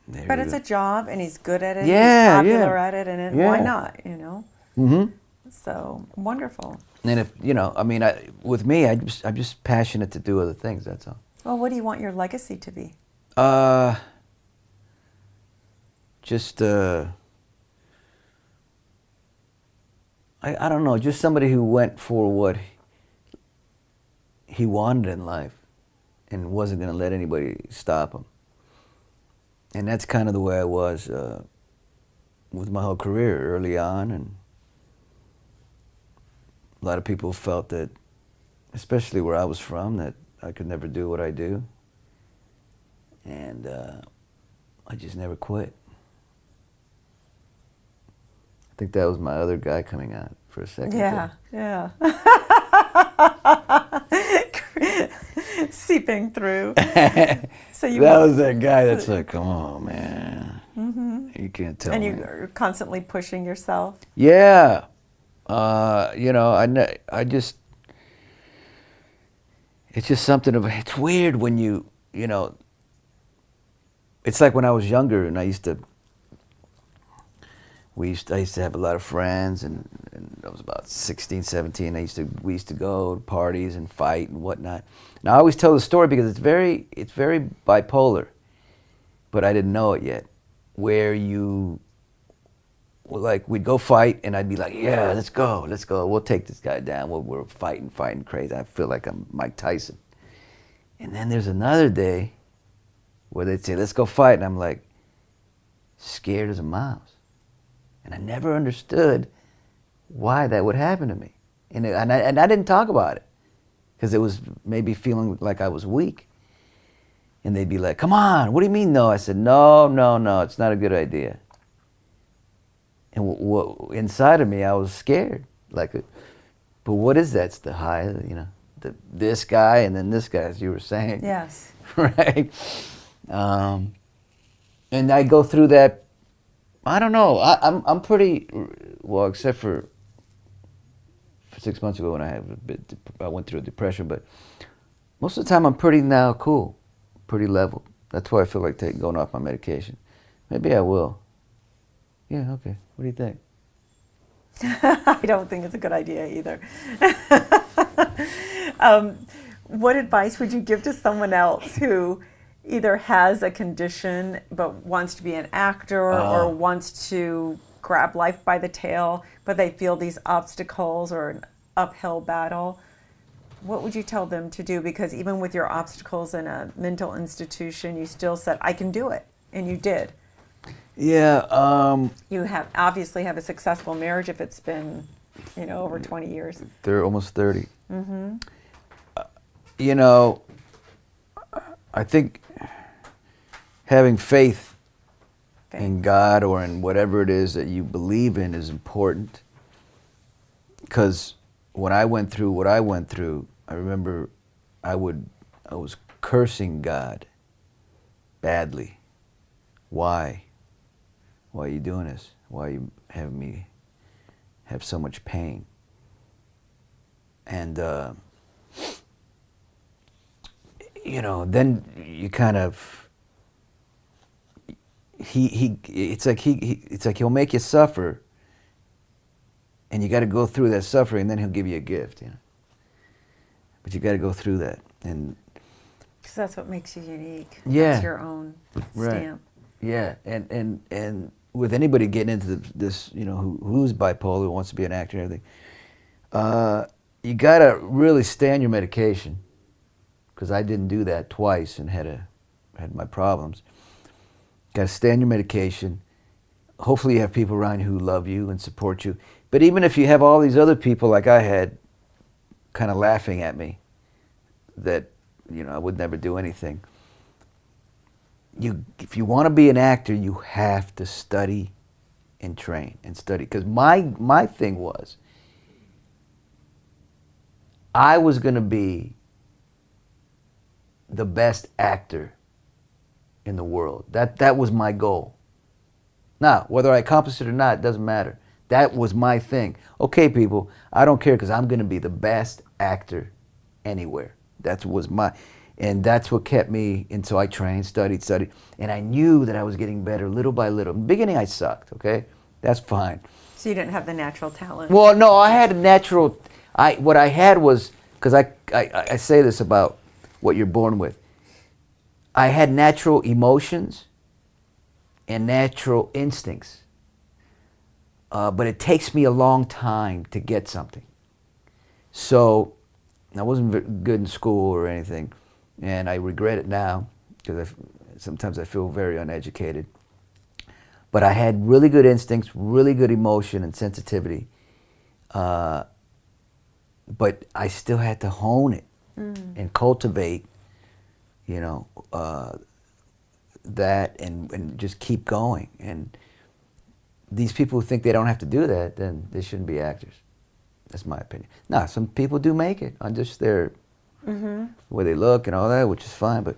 But it's a job, and he's good at it. Yeah, he's popular yeah. at it, and Yeah. why not? You know. Mm-hmm. So wonderful. And if I mean, with me, I'm just passionate to do other things. That's all. Well, what do you want your legacy to be? Just I don't know, just somebody who went for what he wanted in life and wasn't going to let anybody stop him. And that's kind of the way I was with my whole career early on. And a lot of people felt that, especially where I was from, that I could never do what I do. And I just never quit. I think that was my other guy coming out for a second. Yeah, there. yeah. Seeping through. So that was that guy that's like, come on, man. Mm-hmm. You can't tell me. And you're constantly pushing yourself. Yeah. I just, it's just something of, it's weird when it's like when I was younger and I used to have a lot of friends, and I was about 16, 17. We used to go to parties and fight and whatnot. Now I always tell the story because it's very bipolar, but I didn't know it yet. Where we'd go fight, and I'd be like, yeah, let's go, we'll take this guy down. We're fighting crazy. I feel like I'm Mike Tyson. And then there's another day where they'd say, let's go fight, and I'm like, scared as a mouse. And I never understood why that would happen to me. And I didn't talk about it because it was maybe feeling like I was weak. And they'd be like, come on, what do you mean no? I said, no, it's not a good idea. And inside of me, I was scared. But what is that? It's the high, this guy and then this guy, as you were saying. Yes. Right? And I go through that. I don't know. I'm pretty well, except for 6 months ago when I went through a depression. But most of the time, I'm pretty now cool, pretty level. That's why I feel like going off my medication. Maybe I will. Yeah. Okay. What do you think? I don't think it's a good idea either. What advice would you give to someone else who either has a condition but wants to be an actor or wants to grab life by the tail, but they feel these obstacles or an uphill battle? What would you tell them to do? Because even with your obstacles in a mental institution, you still said, I can do it. And you did. Yeah. You obviously have a successful marriage if it's been, over 20 years. They're almost 30. Mm-hmm. I think having faith in God or in whatever it is that you believe in is important. Because when I went through what I went through, I remember I was cursing God badly. Why? Why are you doing this? Why are you having me have so much pain? And then you kind of it's like he'll make you suffer, and you got to go through that suffering, and then he'll give you a gift, But you got to go through that, and because that's what makes you unique. Yeah, that's your own stamp. Yeah, and with anybody getting into this, who's bipolar, who wants to be an actor and everything, you got to really stay on your medication. Because I didn't do that twice and had my problems. Got to stay on your medication. Hopefully you have people around you who love you and support you. But even if you have all these other people like I had kind of laughing at me that, I would never do anything. If you want to be an actor, you have to study and train and study. Because my thing was, I was going to be the best actor in the world. That was my goal. Now, whether I accomplished it or not, doesn't matter. That was my thing. Okay, people, I don't care because I'm going to be the best actor anywhere. That was And that's what kept me, and so I trained, studied, and I knew that I was getting better little by little. In the beginning I sucked, okay? That's fine. So you didn't have the natural talent? Well, no, I had a natural, what I had was, because I say this about what you're born with. I had natural emotions and natural instincts. But it takes me a long time to get something. So I wasn't very good in school or anything, and I regret it now because sometimes I feel very uneducated. But I had really good instincts, really good emotion and sensitivity, but I still had to hone it and cultivate, you know, that and just keep going. And these people who think they don't have to do that, then they shouldn't be actors. That's my opinion. Now, some people do make it on just their way they look and all that, which is fine, but